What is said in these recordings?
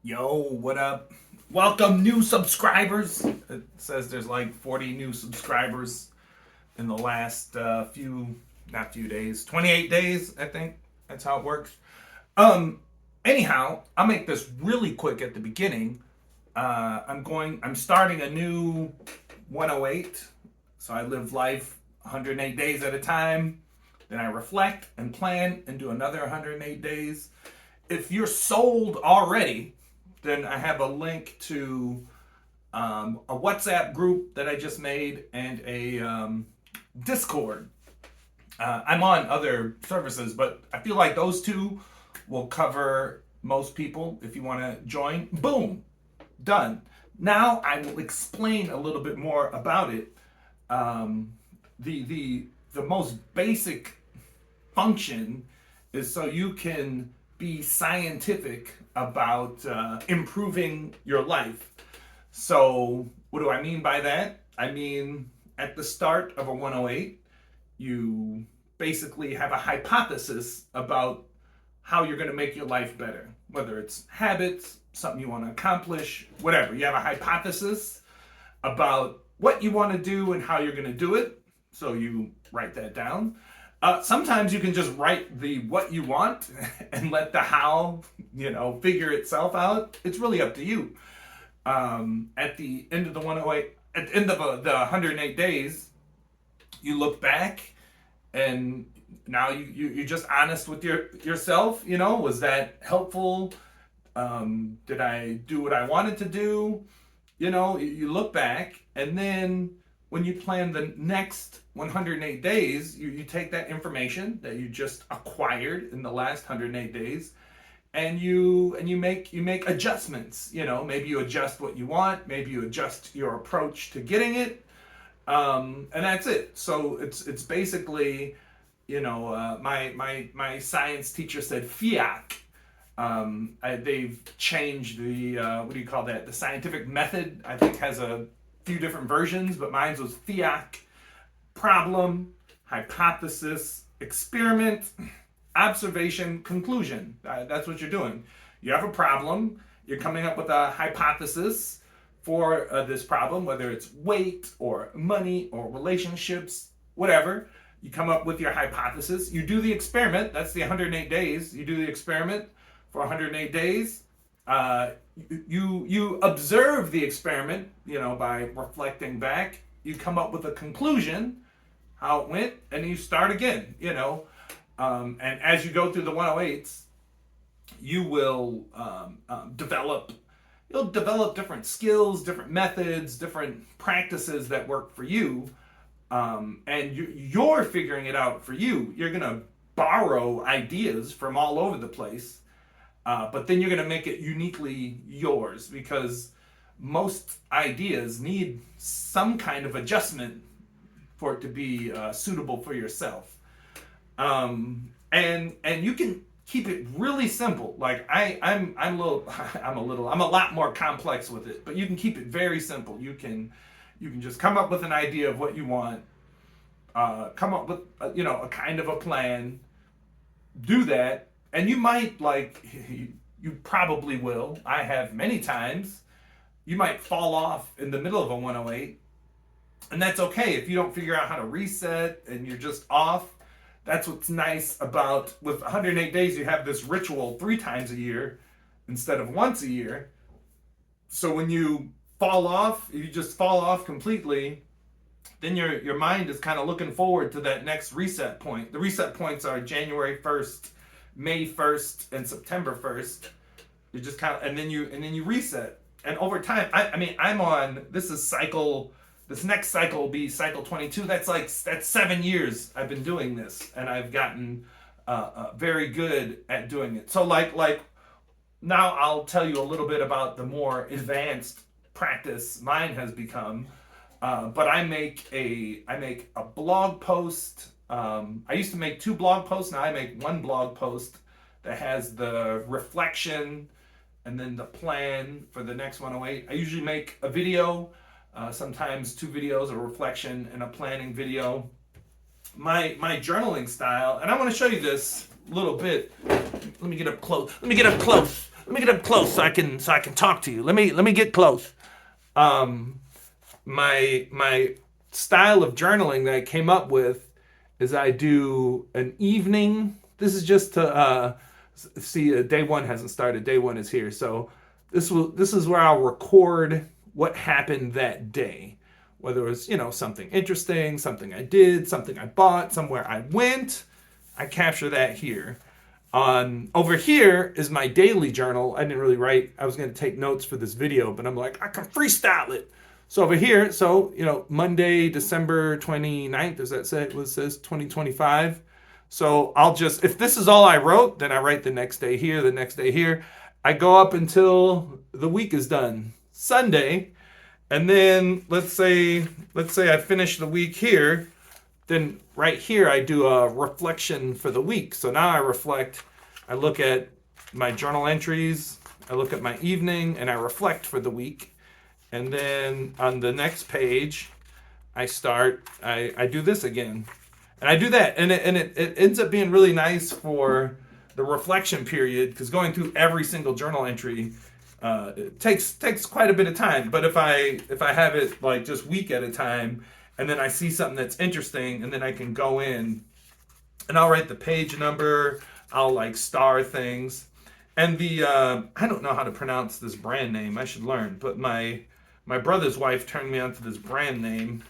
Yo, what up? Welcome, new subscribers. It says there's like 40 new subscribers in the last not few days, 28 days, I think. That's how it works. Um, Anyhow, I'll make this really quick at the beginning. I'm starting a new 108. So I live life 108 days at a time. Then I reflect and plan and do another 108 days. If you're sold already, then I have a link to a WhatsApp group that I just made and a Discord. I'm on other services, but I feel like those two will cover most people. If you want to join, boom, done. Now I will explain a little bit more about it. The most basic function is so you can be scientific about improving your life. So, what do I mean by that? I mean, at the start of a 108, you basically have a hypothesis about how you're going to make your life better, whether it's habits, something you want to accomplish, whatever. You have a hypothesis about what you want to do and how you're going to do it. So you write that down. Sometimes you can just write the what you want and let the how, figure itself out. It's really up to you. At the end of the 108, at the end of the 108 days, you look back and now you're just honest with yourself. Was that helpful? Did I do what I wanted to do? You look back, and then when you plan the next 108 days, you take that information that you just acquired in the last 108 days, and you make adjustments. Maybe you adjust what you want, maybe you adjust your approach to getting it, and that's it. So it's basically, my science teacher said fiat. They've changed the what do you call that? The scientific method, I think, has a few different versions, but mine was fiat: problem, hypothesis, experiment, observation, conclusion. That's what you're doing. You have a problem. You're coming up with a hypothesis for this problem, whether it's weight or money or relationships, whatever. You come up with your hypothesis. You do the experiment. That's the 108 days. You do the experiment for 108 days. You observe the experiment, by reflecting back. You come up with a conclusion, how it went, and you start again, And as you go through the 108s, you will you'll develop different skills, different methods, different practices that work for you. And you're figuring it out for you. You're going to borrow ideas from all over the place. But then you're going to make it uniquely yours, because most ideas need some kind of adjustment for it to be suitable for yourself. And you can keep it really simple. Like I'm a lot more complex with it, but you can keep it very simple. You can just come up with an idea of what you want, come up with a kind of a plan, do that. And you might, you probably will. I have many times. You might fall off in the middle of a 108. And that's okay if you don't figure out how to reset and you're just off. That's what's nice about, with 108 days, you have this ritual 3 times a year instead of once a year. So when you fall off, you just fall off completely, then your mind is kind of looking forward to that next reset point. The reset points are January 1st, May 1st, and September 1st. You just kind of, and then you reset. And over time, I'm on, this next cycle will be cycle 22. That's 7 years I've been doing this, and I've gotten very good at doing it. So like now I'll tell you a little bit about the more advanced practice mine has become. But I make a blog post. I used to make 2 blog posts. Now I make 1 blog post that has the reflection and then the plan for the next 108. I usually make a video, sometimes 2 videos, a reflection and a planning video. My journaling style, and I want to show you this a little bit. Let me get up close. let me get up close so I can talk to you. Let me get close. Um, my style of journaling that I came up with is I do an evening. This is just to see. Day one hasn't started. Day one is here. So this is where I'll record what happened that day, whether it was something interesting, something I did, something I bought, somewhere I went. I capture that here. Over here is my daily journal. I didn't really write. I was going to take notes for this video, but I'm like, I can freestyle it. So over here, Monday, December 29th, does that say it says 2025? So I'll just, if this is all I wrote, then I write the next day here, the next day here. I go up until the week is done, Sunday. And then let's say I finish the week here. Then right here, I do a reflection for the week. So now I reflect, I look at my journal entries, I look at my evening, and I reflect for the week. And then on the next page, I do this again. And I do that. And it ends up being really nice for the reflection period, because going through every single journal entry it takes quite a bit of time. But if I have it like just week at a time, and then I see something that's interesting, and then I can go in and I'll write the page number, I'll like star things. And I don't know how to pronounce this brand name, I should learn, but my brother's wife turned me onto this brand name.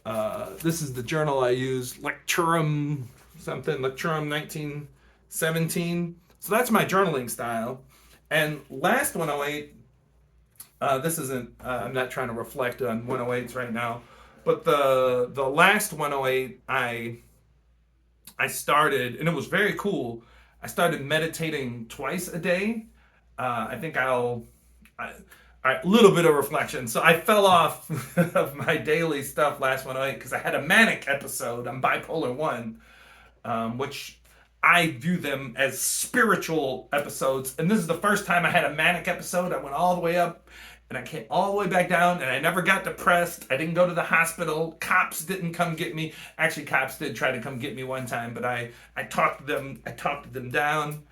This is the journal I use, Lecturum 1917. So that's my journaling style. And last 108, this isn't, I'm not trying to reflect on 108s right now, but the last 108, I started, and it was very cool. I started meditating twice a day. I think a little bit of reflection. So I fell off of my daily stuff last 108 because I had a manic episode. I'm bipolar 1, which I view them as spiritual episodes. And this is the first time I had a manic episode. I went all the way up and I came all the way back down, and I never got depressed. I didn't go to the hospital. Cops didn't come get me. Actually, cops did try to come get me one time, but I talked them down.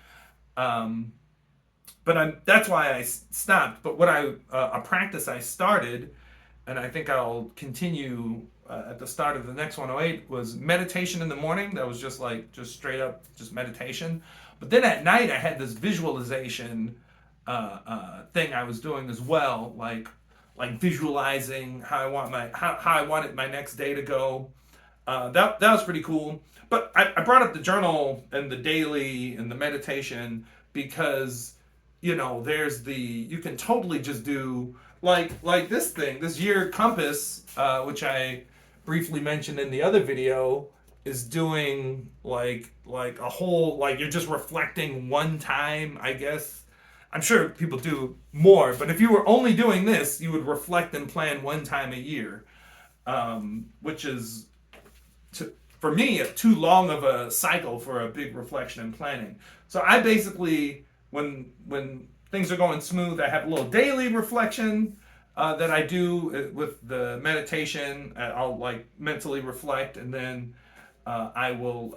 That's why I stopped. But what a practice I started, and I think I'll continue at the start of the next 108, was meditation in the morning. That was just straight up just meditation. But then at night I had this visualization thing I was doing as well, like visualizing how I wanted my next day to go. That was pretty cool. But I brought up the journal and the daily and the meditation because you can totally just do like this thing, this YearCompass, which I briefly mentioned in the other video, is doing like a whole, you're just reflecting one time, I guess. I'm sure people do more, but if you were only doing this, you would reflect and plan one time a year, which is, for me, too long of a cycle for a big reflection and planning. So I basically, when things are going smooth, I have a little daily reflection that I do with the meditation. I'll mentally reflect, and then I will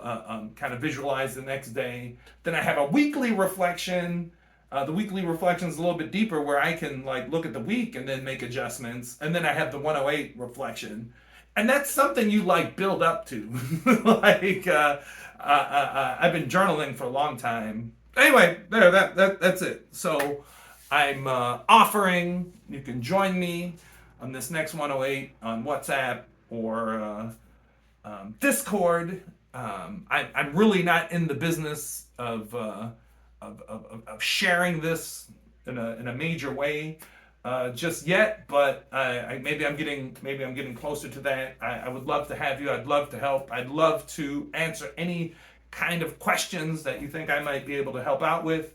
kind of visualize the next day. Then I have a weekly reflection. The weekly reflection is a little bit deeper, where I can look at the week and then make adjustments. And then I have the 108 reflection, and that's something you build up to. I've been journaling for a long time. Anyway, that's it. So I'm offering, you can join me on this next 108 on WhatsApp or Discord. I'm really not in the business of sharing this in a major way just yet, but maybe I'm getting closer to that. I would love to have you. I'd love to help. I'd love to answer any kind of questions that you think I might be able to help out with.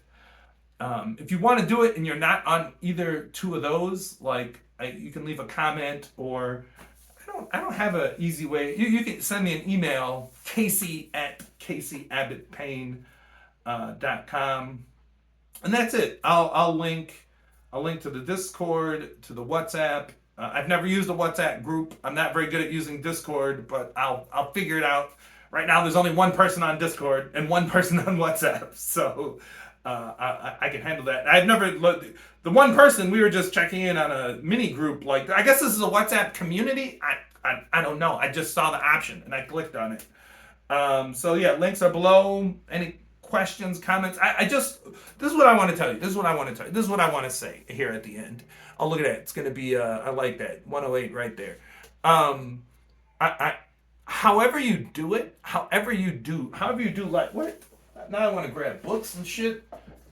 If you want to do it and you're not on either two of those, you can leave a comment, or I don't have an easy way. You can send me an email, casey@caseyabbottpayne.com, and that's it. I'll link to the Discord, to the WhatsApp. I've never used a WhatsApp group. I'm not very good at using Discord, but I'll figure it out. Right now, there's only one person on Discord and one person on WhatsApp, so I can handle that. I've never looked. The one person we were just checking in on a mini group. Like, I guess this is a WhatsApp community. I don't know. I just saw the option and I clicked on it. So yeah, links are below. Any questions, comments? This is what I want to tell you. This is what I want to tell you. This is what I want to say here at the end. Oh, look at that. It's gonna be. I like that 108 right there. I however you do it, however you do like what? Now I want to grab books and shit.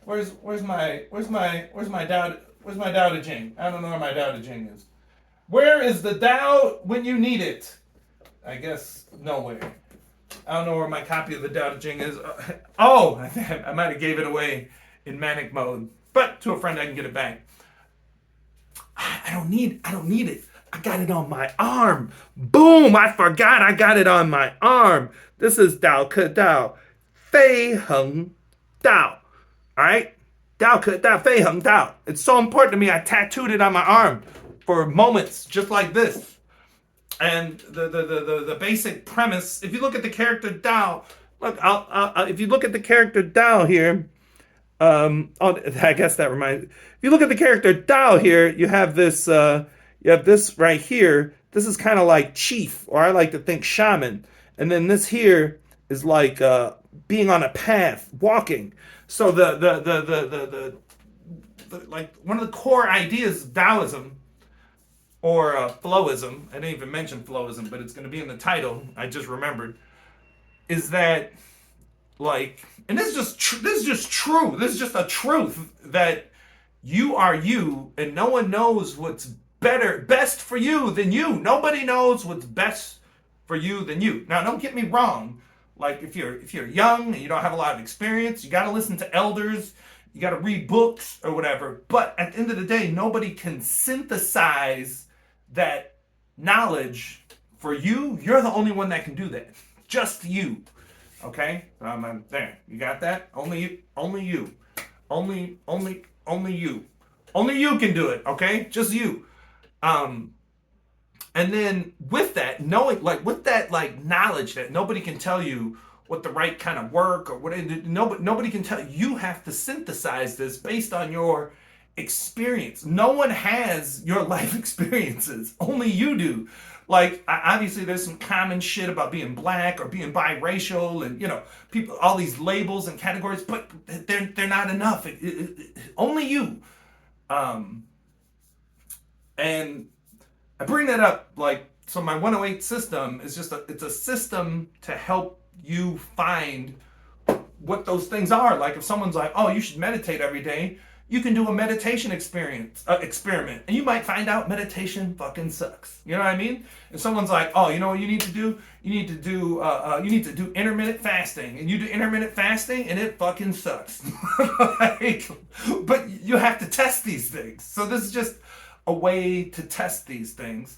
Where's my Dao De Jing? I don't know where my Dao De Jing is. Where is the Dao when you need it? I guess nowhere. I don't know where my copy of the Dao De Jing is. Oh, I might have gave it away in manic mode. But to a friend I can get it back. I don't need it. I got it on my arm. Boom, I forgot I got it on my arm. This is Dao Ke Dao. Fei Heng Dao. Alright? Dao Ke Dao Fei Heng Dao. It's so important to me, I tattooed it on my arm for moments just like this. And the basic premise, if you look at the character Dao, look, if you look at the character Dao here, I guess that reminds me. If you look at the character Dao here, you have this right here. This is kind of like chief, or I like to think shaman. And then this here is like being on a path, walking. So the like one of the core ideas of Taoism or Flowism, I didn't even mention Flowism, but it's going to be in the title, I just remembered, is that, like, and this is just true, this is just a truth, that you are you, and no one knows what's best for you than you. Nobody knows what's best for you than you. Now, don't get me wrong, like, if you're young and you don't have a lot of experience, you got to listen to elders, you got to read books or whatever, but at the end of the day, nobody can synthesize that knowledge for you. You're the only one that can do that. Just you. Okay? I'm there. You got that? Only you. Only you. Only you. Only you can do it. Okay? Just you. And then with that, knowing, like, with that, like, knowledge that nobody can tell you what the right kind of work or what, nobody can tell you. You have to synthesize this based on your experience. No one has your life experiences. Only you do. Like, obviously there's some common shit about being black or being biracial and, you know, people, all these labels and categories, but they're not enough. Only you. And I bring that up, like, so my 108 system is just it's a system to help you find what those things are. Like, if someone's like, oh, you should meditate every day, you can do a meditation experiment, and you might find out meditation fucking sucks. You know what I mean? If someone's like, oh, you know what you need to do? You need to do intermittent fasting, and you do intermittent fasting, and it fucking sucks. Like, but you have to test these things. So this is just a way to test these things,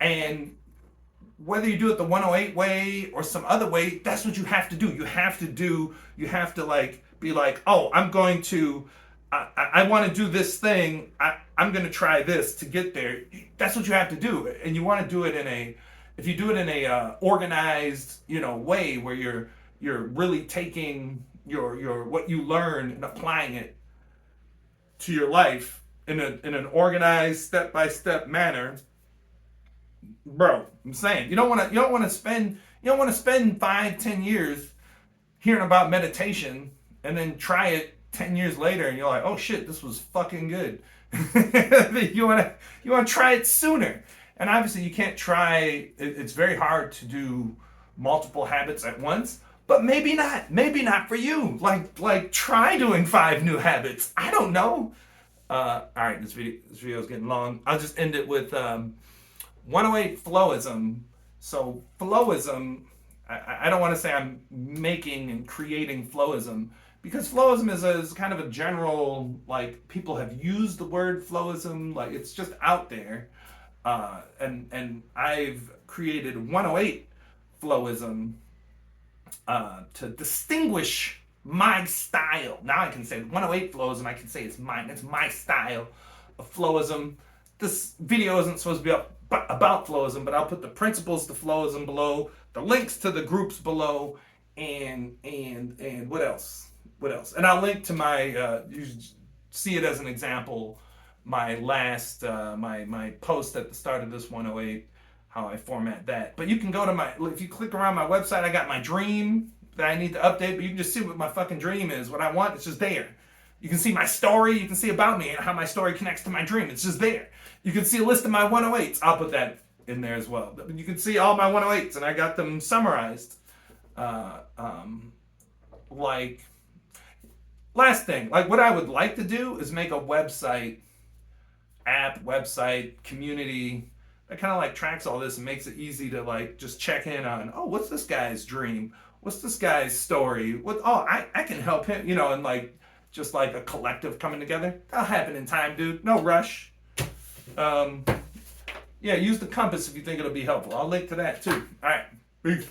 and whether you do it the 108 way or some other way, that's what you have to do. You have to like be like, oh, I'm going to. I want to do this thing. I'm going to try this to get there. That's what you have to do. And you want to do it if you do it in a organized, you know, way where you're really taking your what you learn and applying it to your life in an organized, step-by-step manner. Bro, I'm saying, you don't want to spend 5-10 years hearing about meditation and then try it 10 years later and you're like, oh shit, this was fucking good. you want to try it sooner. And obviously you can't try, it's very hard to do multiple habits at once, but maybe not for you. Like try doing 5 new habits. I don't know. All right, this video is getting long. I'll just end it with 108 Flowism. So Flowism, I don't want to say I'm making and creating Flowism, because Flowism is kind of a general, like, people have used the word Flowism, like, it's just out there. And I've created 108 Flowism to distinguish my style. Now I can say 108 Flowism, I can say it's mine. It's my style of Flowism. This video isn't supposed to be about Flowism, but I'll put the principles to Flowism below, the links to the groups below, and what else? what else? And I'll link to my, you see it as an example, my last, my post at the start of this 108, how I format that. But you can go to my, if you click around my website, I got my dream that I need to update, but you can just see what my fucking dream is. What I want, it's just there. You can see my story, you can see about me and how my story connects to my dream. It's just there. You can see a list of my 108s. I'll put that in there as well. You can see all my 108s, and I got them summarized. Like, last thing, like what I would like to do is make a website, community that kind of like tracks all this and makes it easy to like just check in on, oh, what's this guy's dream? What's this guy's story? I can help him, and like just like a collective coming together. That'll happen in time, dude. No rush. Yeah, use the compass if you think it'll be helpful. I'll link to that too. All right. Peace.